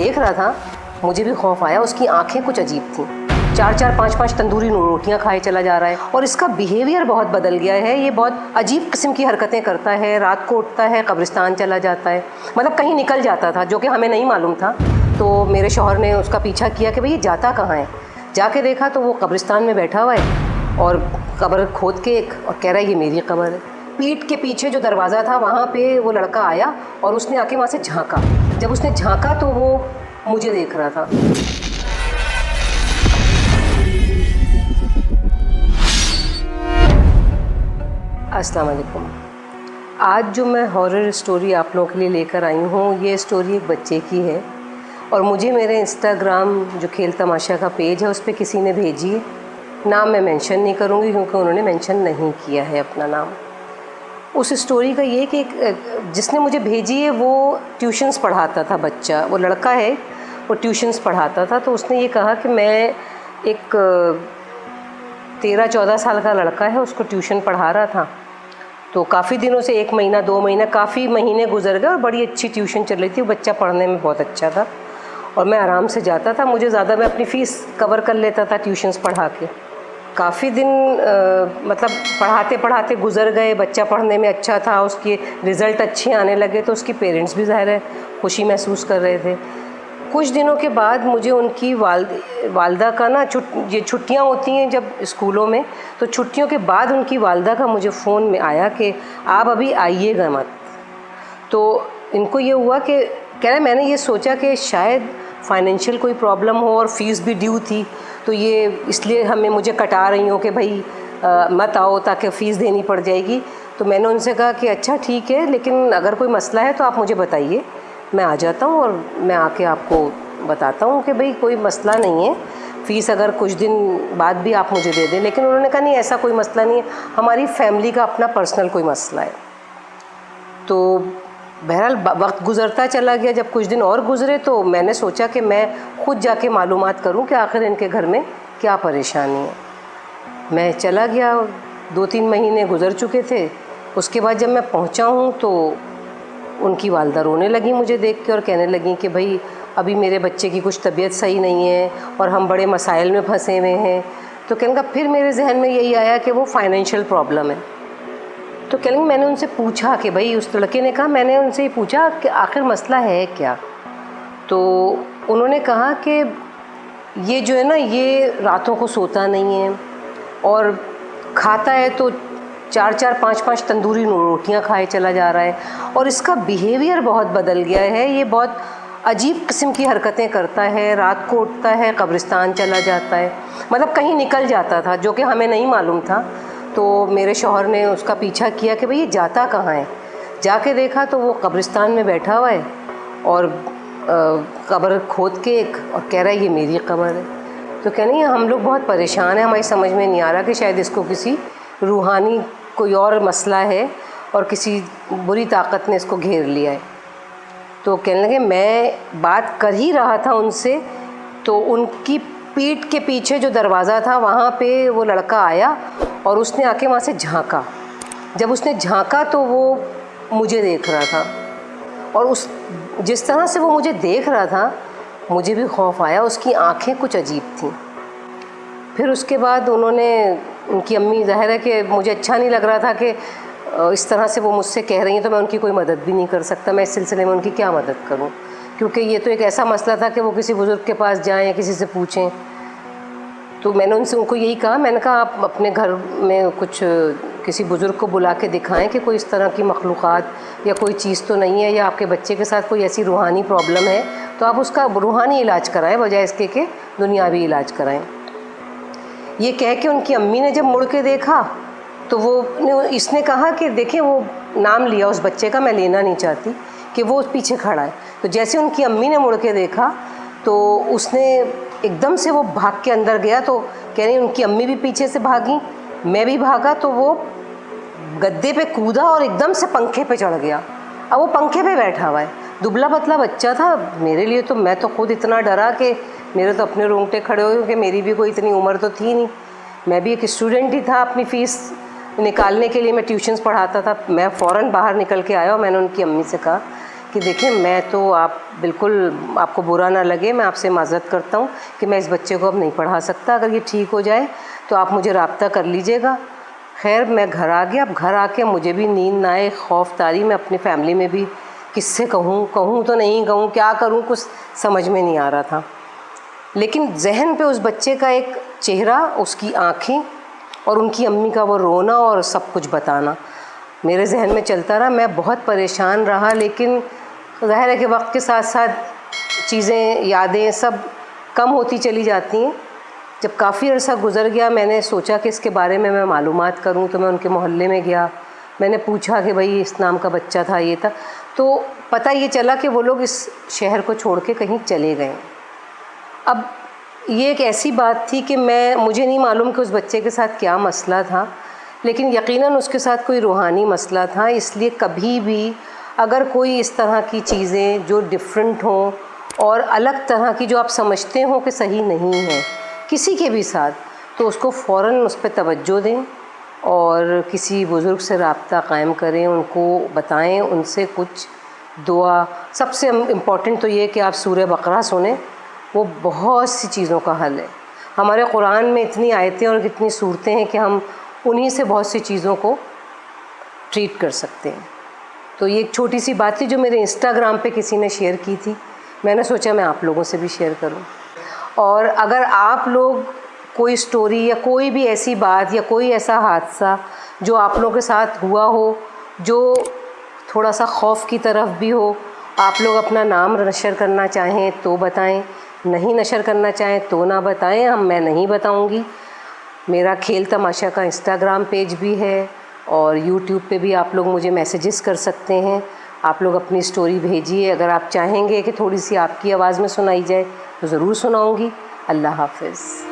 देख रहा था मुझे भी खौफ आया। उसकी आंखें कुछ अजीब थी, 4-4 5-5 तंदूरी रोटियां खाए चला जा रहा है और इसका बिहेवियर बहुत बदल गया है। ये बहुत अजीब किस्म की हरकतें करता है, रात को उठता है, कब्रिस्तान चला जाता है, मतलब कहीं निकल जाता था जो कि हमें नहीं मालूम था। तो मेरे शौहर ने उसका पीछा किया कि भाई ये जाता कहाँ है। जाके देखा तो वो कब्रिस्तान में बैठा हुआ है और कब्र खोद के और कह रहा है ये मेरी कब्र है। पीठ के पीछे जो दरवाज़ा था वहाँ पे वो लड़का आया और उसने आके वहाँ से झांका। जब उसने झांका तो वो मुझे देख रहा था। अस्सलाम वालेकुम। आज जो मैं हॉरर स्टोरी आप लोगों के लिए लेकर आई हूँ, ये स्टोरी एक बच्चे की है और मुझे मेरे इंस्टाग्राम जो खेल तमाशा का पेज है उस पर किसी ने भेजी है। नाम मैं मेंशन नहीं करूँगी क्योंकि उन्होंने मेंशन नहीं किया है अपना नाम। उस स्टोरी का ये कि जिसने मुझे भेजी है वो ट्यूशन्स पढ़ाता था बच्चा, वो लड़का है, वो ट्यूशन्स पढ़ाता था। तो उसने ये कहा कि मैं एक 13-14 साल का लड़का है, उसको ट्यूशन पढ़ा रहा था। तो काफ़ी दिनों से 1 महीना 2 महीना काफ़ी महीने गुजर गए और बड़ी अच्छी ट्यूशन चल रही थी। वो बच्चा पढ़ने में बहुत अच्छा था और मैं आराम से जाता था। मुझे ज़्यादा मैं अपनी फ़ीस कवर कर लेता था ट्यूशन्स पढ़ा के। काफ़ी दिन मतलब पढ़ाते पढ़ाते गुजर गए। बच्चा पढ़ने में अच्छा था, उसके रिज़ल्ट अच्छे आने लगे तो उसके पेरेंट्स भी ज़ाहिर है खुशी महसूस कर रहे थे। कुछ दिनों के बाद मुझे उनकी वालदा का ना ये छुट्टियां होती हैं जब स्कूलों में, तो छुट्टियों के बाद उनकी वालदा का मुझे फ़ोन में आया कि आप अभी आइएगा मत। तो इनको ये हुआ कि कह रहे मैंने ये सोचा कि शायद फाइनेंशियल कोई प्रॉब्लम हो और फ़ीस भी ड्यू थी तो ये इसलिए मुझे कटा रही हो कि भाई मत आओ ताकि फ़ीस देनी पड़ जाएगी। तो मैंने उनसे कहा कि अच्छा ठीक है, लेकिन अगर कोई मसला है तो आप मुझे बताइए, मैं आ जाता हूँ और मैं आके आपको बताता हूँ कि भाई कोई मसला नहीं है, फ़ीस अगर कुछ दिन बाद भी आप मुझे दे दें। लेकिन उन्होंने कहा नहीं ऐसा कोई मसला नहीं है, हमारी फैमिली का अपना पर्सनल कोई मसला है। तो बहरहाल वक्त गुज़रता चला गया। जब कुछ दिन और गुज़रे तो मैंने सोचा कि मैं ख़ुद जाके मालूमात करूं कि आखिर इनके घर में क्या परेशानी है। मैं चला गया, 2-3 महीने गुज़र चुके थे। उसके बाद जब मैं पहुंचा हूं तो उनकी वालदा रोने लगी मुझे देख के और कहने लगी कि भाई अभी मेरे बच्चे की कुछ तबीयत सही नहीं है और हम बड़े मसाइल में फंसे हुए हैं। तो कहने का फिर मेरे जहन में यही आया कि वो फाइनेंशियल प्रॉब्लम है। तो कहने मैंने उनसे पूछा कि भाई, उस लड़के ने कहा मैंने उनसे ये पूछा कि आखिर मसला है क्या। तो उन्होंने कहा कि ये जो है ना, ये रातों को सोता नहीं है और खाता है तो 4-4 5-5 तंदूरी रोटियां खाए चला जा रहा है और इसका बिहेवियर बहुत बदल गया है। ये बहुत अजीब किस्म की हरकतें करता है, रात को उठता है, कब्रिस्तान चला जाता है, मतलब कहीं निकल जाता था जो कि हमें नहीं मालूम था। तो मेरे शौहर ने उसका पीछा किया कि भाई ये जाता कहाँ है। जाके देखा तो वो कब्रिस्तान में बैठा हुआ है और कब्र खोद के और कह रहा है ये मेरी कब्र है। तो कह नहीं हम लोग बहुत परेशान हैं, हमारी समझ में नहीं आ रहा कि शायद इसको किसी रूहानी कोई और मसला है और किसी बुरी ताकत ने इसको घेर लिया है। तो कहने लगे मैं बात कर ही रहा था उनसे तो उनकी पीठ के पीछे जो दरवाज़ा था वहाँ पे वो लड़का आया और उसने आके वहाँ से झांका। जब उसने झांका तो वो मुझे देख रहा था और जिस तरह से वो मुझे देख रहा था मुझे भी खौफ आया। उसकी आंखें कुछ अजीब थीं। फिर उसके बाद उनकी अम्मी, ज़ाहिर है कि मुझे अच्छा नहीं लग रहा था कि इस तरह से वो मुझसे कह रही हैं तो मैं उनकी कोई मदद भी नहीं कर सकता। मैं इस सिलसिले में उनकी क्या मदद करूं, क्योंकि ये तो एक ऐसा मसला था कि वो किसी बुज़ुर्ग के पास जाएं या किसी से पूछें। तो मैंने उनको यही कहा, मैंने कहा आप अपने घर में कुछ किसी बुज़ुर्ग को बुला के दिखाएं कि कोई इस तरह की मखलूक़ात या कोई चीज़ तो नहीं है, या आपके बच्चे के साथ कोई ऐसी रूहानी प्रॉब्लम है तो आप उसका रूहानी इलाज कराएं बजाय इसके कि दुनियावी इलाज कराएं। ये कह के उनकी अम्मी ने जब मुड़ के देखा तो इसने कहा कि देखें, वो नाम लिया उस बच्चे का, मैं लेना नहीं चाहती, कि वो पीछे खड़ा है। तो जैसे उनकी अम्मी ने मुड़ के देखा तो उसने एकदम से वो भाग के अंदर गया। तो कह रही उनकी अम्मी भी पीछे से भागी, मैं भी भागा। तो वो गद्दे पे कूदा और एकदम से पंखे पे चढ़ गया। अब वो पंखे पे बैठा हुआ है, दुबला पतला बच्चा था। मेरे लिए तो मैं तो खुद इतना डरा कि मेरे तो अपने रोंगटे खड़े हुए, क्योंकि मेरी भी कोई इतनी उम्र तो थी नहीं, मैं भी एक स्टूडेंट ही था। अपनी फ़ीस निकालने के लिए मैं ट्यूशन्स पढ़ाता था। मैं फ़ौरन बाहर निकल के आया और मैंने उनकी अम्मी से कहा कि देखिए मैं तो, आप बिल्कुल आपको बुरा ना लगे, मैं आपसे माज़रत करता हूँ कि मैं इस बच्चे को अब नहीं पढ़ा सकता, अगर ये ठीक हो जाए तो आप मुझे राब्ता कर लीजिएगा। खैर मैं घर आ गया। अब घर आके मुझे भी नींद ना आए, खौफ तारी, मैं अपनी फैमिली में भी किससे कहूँ तो नहीं कहूँ, क्या करूँ, कुछ समझ में नहीं आ रहा था। लेकिन जहन पे उस बच्चे का एक चेहरा, उसकी आँखें और उनकी अम्मी का वो रोना और सब कुछ बताना मेरे जहन में चलता रहा। मैं बहुत परेशान रहा, लेकिन ज़ाहिर है कि वक्त के साथ साथ चीज़ें, यादें सब कम होती चली जाती हैं। जब काफ़ी अर्सा गुज़र गया, मैंने सोचा कि इसके बारे में मैं मालूमात करूं, तो मैं उनके मोहल्ले में गया। मैंने पूछा कि भाई इस नाम का बच्चा था, ये था, तो पता ये चला कि वो लोग इस शहर को छोड़ के कहीं चले गए। अब ये एक ऐसी बात थी कि मुझे नहीं मालूम कि उस बच्चे के साथ क्या मसला था, लेकिन यकीनन उसके साथ कोई रूहानी मसला था। इसलिए कभी भी अगर कोई इस तरह की चीज़ें जो डिफरेंट हों और अलग तरह की, जो आप समझते हो कि सही नहीं है किसी के भी साथ, तो उसको फ़ौरन उस पर तवज्जो दें और किसी बुज़ुर्ग से राब्ता कायम करें, उनको बताएं, उनसे कुछ दुआ। सबसे इम्पॉर्टेंट तो ये कि आप सूरह बकरा सुनें, वो बहुत सी चीज़ों का हल है। हमारे कुरान में इतनी आयतें और कितनी सूरतें हैं कि हम उन्हीं से बहुत सी चीज़ों को ट्रीट कर सकते हैं। तो ये एक छोटी सी बात थी जो मेरे इंस्टाग्राम पे किसी ने शेयर की थी, मैंने सोचा मैं आप लोगों से भी शेयर करूं। और अगर आप लोग कोई स्टोरी या कोई भी ऐसी बात या कोई ऐसा हादसा जो आप लोगों के साथ हुआ हो, जो थोड़ा सा खौफ की तरफ भी हो, आप लोग अपना नाम नशर करना चाहें तो बताएं, नहीं नशर करना चाहें तो ना बताएं, मैं नहीं बताऊंगी। मेरा खेल तमाशा का इंस्टाग्राम पेज भी है और यूट्यूब पे भी आप लोग मुझे मैसेजेस कर सकते हैं। आप लोग अपनी स्टोरी भेजिए। अगर आप चाहेंगे कि थोड़ी सी आपकी आवाज़ में सुनाई जाए तो ज़रूर सुनाऊंगी। अल्लाह हाफ़िज़।